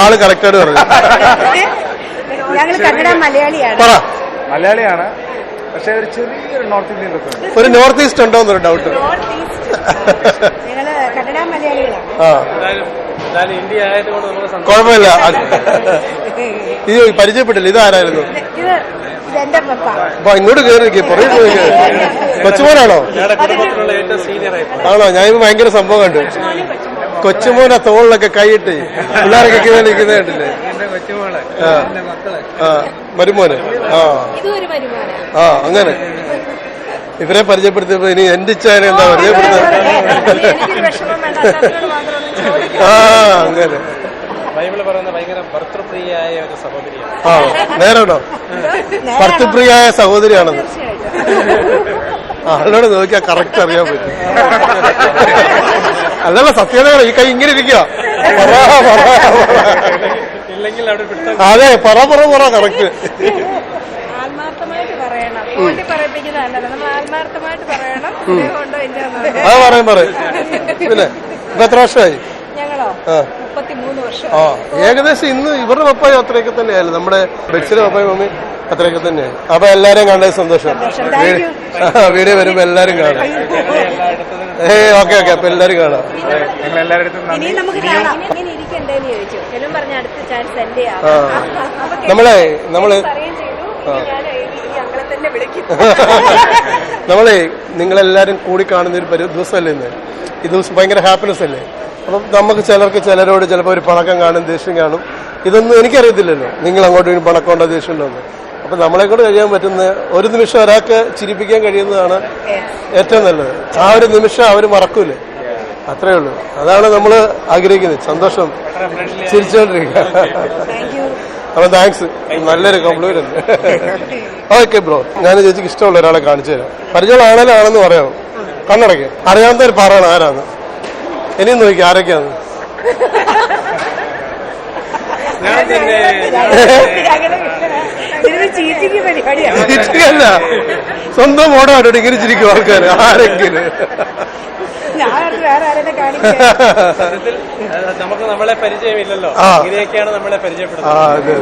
ആള് കറക്റ്റായിട്ട് പറഞ്ഞു. ഞങ്ങൾ കന്നഡ മലയാളിയാണ്. പറ. മലയാളിയാണ്, പക്ഷെ ഒരു ചെറിയൊരു നോർത്ത് ഇന്ത്യൻ ലുക്ക്. ഒരു നോർത്ത് ഈസ്റ്റ് ഉണ്ടോ എന്നൊരു ഡൗട്ട്. ഞങ്ങള് കന്നഡ മലയാളികളാണ്. ഇന്ത്യ ആയതുകൊണ്ട് നമ്മൾ കുഴപ്പമില്ല. ഇത് പരിചയപ്പെട്ടില്ല, ഇതാരായിരുന്നു? ഇതെന്റെ പപ്പ. അപ്പൊ ഇങ്ങോട്ട് കയറി പുറകെ പോയി. കൊച്ചുമോനാണോ? ആണോ? ഞാൻ ഭയങ്കര സംഭവം കണ്ടു. കൊച്ചുമോനെ തോളിലൊക്കെ കൈയിട്ട് പിള്ളേരൊക്കെ നിൽക്കുന്ന കണ്ടില്ലേ? മരുമോന്. അങ്ങനെ ഇവരെ പരിചയപ്പെടുത്തിയപ്പോ ഇനി എന്റെ ഇച്ഛനെ എന്താ പരിചയപ്പെടുത്തുന്നത്? അങ്ങനെ ബൈബിള് പറയുന്ന ഭയങ്കര ഭർത്തൃപ്രിയായ ഒരു സഹോദരിയാണ്. നേരാണോ? ഭർത്തൃപ്രിയായ സഹോദരിയാണെന്ന് ആളോട് നോക്കിയാ കറക്റ്റ് അറിയാൻ പറ്റും. അല്ലല്ല, സത്യമാണ്. ഈ കൈ ഇങ്ങനെ ഇരിക്കുക. അതെ, പറ കറക്റ്റ്. ആത്മാർത്ഥമായിട്ട് പറയണം, കൂട്ടി പറയിപ്പിക്കുന്നതല്ല, നമ്മൾ ആത്മാർത്ഥമായിട്ട് പറയണം. പറയും. പിന്നെ ഇപ്പൊ എത്ര വർഷമായി? ഞങ്ങളോ 33 വർഷം. ഏകദേശം ഇന്ന് ഇവരുടെ പപ്പായും അത്രയൊക്കെ തന്നെയായിരുന്നു. നമ്മുടെ ബെക്സിലെ പപ്പായും മമ്മി അത്രയൊക്കെ തന്നെയാണ്. അപ്പൊ എല്ലാരെയും കണ്ടത് സന്തോഷം. വീഡിയോ വരുമ്പോ എല്ലാരും കാണാം. ഓക്കെ. അപ്പൊ എല്ലാരും കാണാം. ഞങ്ങൾ എല്ലാവരുടെ നമ്മളെ നിങ്ങളെല്ലാരും കൂടി കാണുന്ന ഒരു ദിവസമല്ലേ ഇന്ന്? ഈ ദിവസം ഭയങ്കര ഹാപ്പിനെസ് അല്ലേ? അപ്പം നമുക്ക് ചിലരോട് ചിലപ്പോൾ ഒരു പണക്കം കാണും, ദേഷ്യം കാണും. ഇതൊന്നും എനിക്കറിയത്തില്ലല്ലോ, നിങ്ങൾ അങ്ങോട്ട് പണക്കമുണ്ടോ ദേഷ്യമുണ്ടോ എന്ന്. അപ്പൊ നമ്മളെ കൊണ്ട് കഴിയാൻ പറ്റുന്ന ഒരു നിമിഷം ഒരാൾക്ക് ചിരിപ്പിക്കാൻ കഴിയുന്നതാണ് ഏറ്റവും നല്ലത്. ആ ഒരു നിമിഷം അവർ മറക്കൂലേ, അത്രേ ഉള്ളൂ. അതാണ് നമ്മൾ ആഗ്രഹിക്കുന്നത്. സന്തോഷം, ചിരിച്ചോണ്ടിരിക്കുക. അപ്പൊ താങ്ക്സ്, നല്ലൊരു കോംപ്ലിമെന്റ്. ഓക്കെ ബ്രോ, ഞാൻ ചേച്ചിക്ക് ഇഷ്ടമുള്ള ഒരാളെ കാണിച്ചു തരാം. പരിചയം ആണെന്ന് പറയാമോ? കണ്ണടയ്ക്ക്. അറിയാവുന്നവർ പറയണം ആരാന്ന്. ഇനിയും നോക്കി ആരൊക്കെയാന്ന്. ചീറ്റിക്കല്ല, സ്വന്തം ഓടം ആയിട്ട് ഇങ്ങനെ ചിരിക്കും ആൾക്കാർ. ആരെങ്കിലും നമുക്ക് നമ്മളെ പരിചയമില്ലല്ലോ, ഇങ്ങനെയൊക്കെയാണ് നമ്മളെ പരിചയപ്പെടുന്നത്. അതെ.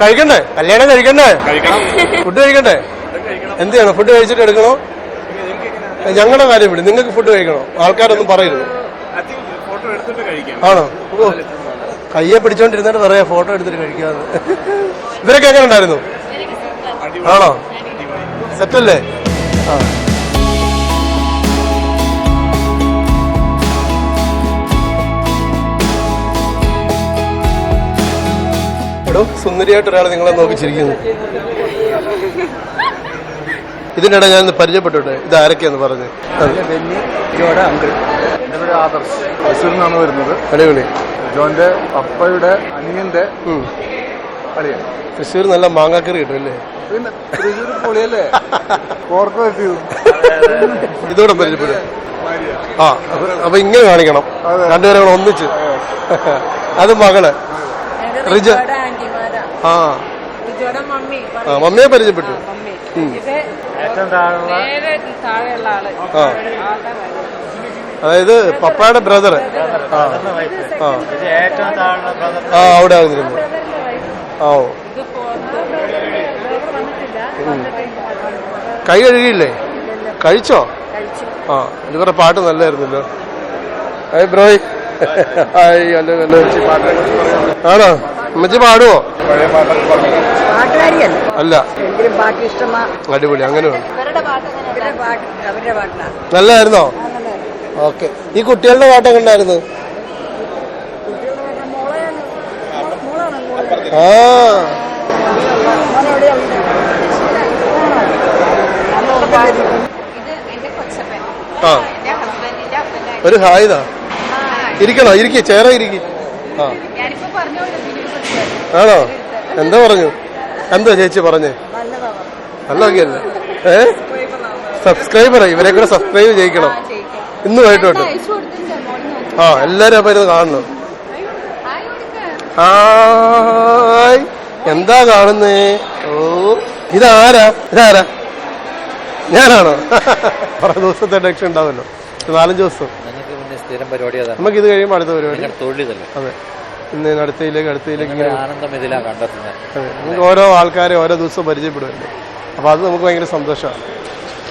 കഴിക്കണ്ടേ? കല്യാണം കഴിക്കണ്ടേ? ഫുഡ് കഴിക്കണ്ടേ? എന്ത് ചെയ്യണം? ഫുഡ് കഴിച്ചിട്ട് എടുക്കണോ? ഞങ്ങളുടെ കാര്യം വിടും, നിങ്ങൾക്ക് ഫുഡ് കഴിക്കണോ? ആൾക്കാരൊന്നും പറയരുത്. ആണോ? കയ്യെ പിടിച്ചോണ്ടിരുന്നിട്ട് പറയാ ഫോട്ടോ എടുത്തിട്ട് കഴിക്കാന്ന്. ഇവരൊക്കെ എങ്ങനെ ഉണ്ടായിരുന്നു? ആണോ? സെറ്റല്ലേ? ആ. എടോ, സുന്ദരിയായിട്ട് ഒരാൾ നിങ്ങളെ നോക്കി ചിരിക്കുന്നു. ഇതിനിടെ ഞാൻ പരിചയപ്പെട്ടോട്ടെ, ഇത് ആരൊക്കെയാന്ന് പറഞ്ഞു. എന്റെ പേര് ആദർശ്, തൃശ്ശൂരിൽ നിന്നാണ് വരുന്നത്. അടിപൊളി. ജോന്റെ അപ്പയുടെ അനിയന്റെ കളിയാ. തൃശ്ശൂർ നല്ല മാങ്ങാക്കറി കിട്ടും അല്ലേ? പിന്നെ തൃശ്ശൂർ പൊളിയല്ലേ, കോർക്ക് വെച്ചു. ഇതോടെ പരിചയപ്പെടും. ആ, അപ്പൊ ഇങ്ങനെ കാണിക്കണം രണ്ടുപേരും കൂടെ ഒന്നിച്ച്. അത് മകള് റിജ. ആ, മമ്മിയെ പരിചയപ്പെട്ടു. ആ, അതായത് പപ്പായുടെ ബ്രദർ. ആ, അവിടെ ആകുന്നിരുന്നു. ഓ, കൈ കഴുകിയില്ലേ? കഴിച്ചോ? ആ, ഇത് കുറെ പാട്ട് നല്ലായിരുന്നല്ലോ. Hi bro. Hi, hello hello. ആണോ? അമ്മച്ചി പാടുവോ? അല്ല, അടിപൊളി. അങ്ങനെ നല്ലതായിരുന്നോ? ഓക്കെ. ഈ കുട്ടികളുടെ പാട്ടൊക്കെ ഉണ്ടായിരുന്നു. ആ, ആ, ഒരു ഹായ്താ. ഇരിക്കണോ? ഇരിക്കി, ചേര ഇരിക്കി. ആ, ആണോ? എന്താ പറഞ്ഞു? എന്താ ചേച്ചി പറഞ്ഞേ? നല്ലതൊക്കെയല്ലേ? സബ്സ്ക്രൈബർ, ഇവരെ കൂടെ സബ്സ്ക്രൈബ് ചെയ്യിക്കണം. ഇന്ന് വൈകിട്ടോട്ട്. ആ, എല്ലാരും അപ്പൊ ഇരുന്ന് കാണണം. ഹായ്, എന്താ കാണുന്നേ? ഓ, ഇതാരാ? ഞാനാണോ? കുറെ ദിവസത്തെ ടെക്ഷൻ ഉണ്ടാവല്ലോ, 4-5 ദിവസം. നമുക്ക് ഇത് കഴിയുമ്പോൾ അടുത്ത പരിപാടി. അതെ, ഇന്ന് അടുത്തയിലേക്ക് ഇങ്ങനെ നമുക്ക് ഓരോ ആൾക്കാരെ ഓരോ ദിവസം പരിചയപ്പെടുമല്ലോ. അപ്പൊ അത് നമുക്ക് ഭയങ്കര സന്തോഷമാണ്,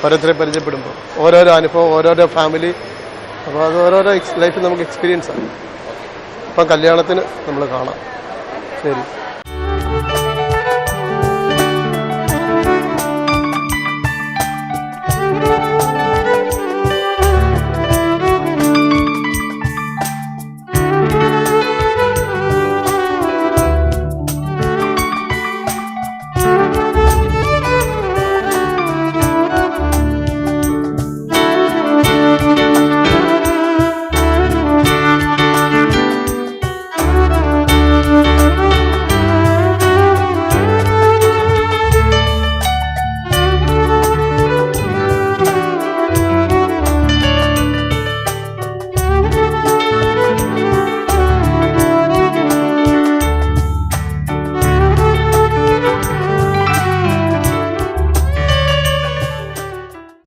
ഓരോരുത്തരെ പരിചയപ്പെടുമ്പോൾ. ഓരോരോ അനുഭവം, ഓരോരോ ഫാമിലി. അപ്പോൾ അത് ഓരോരോ ലൈഫിൽ നമുക്ക് എക്സ്പീരിയൻസ് ആണ്. അപ്പം കല്യാണത്തിന് നമ്മൾ കാണാം. ശരി.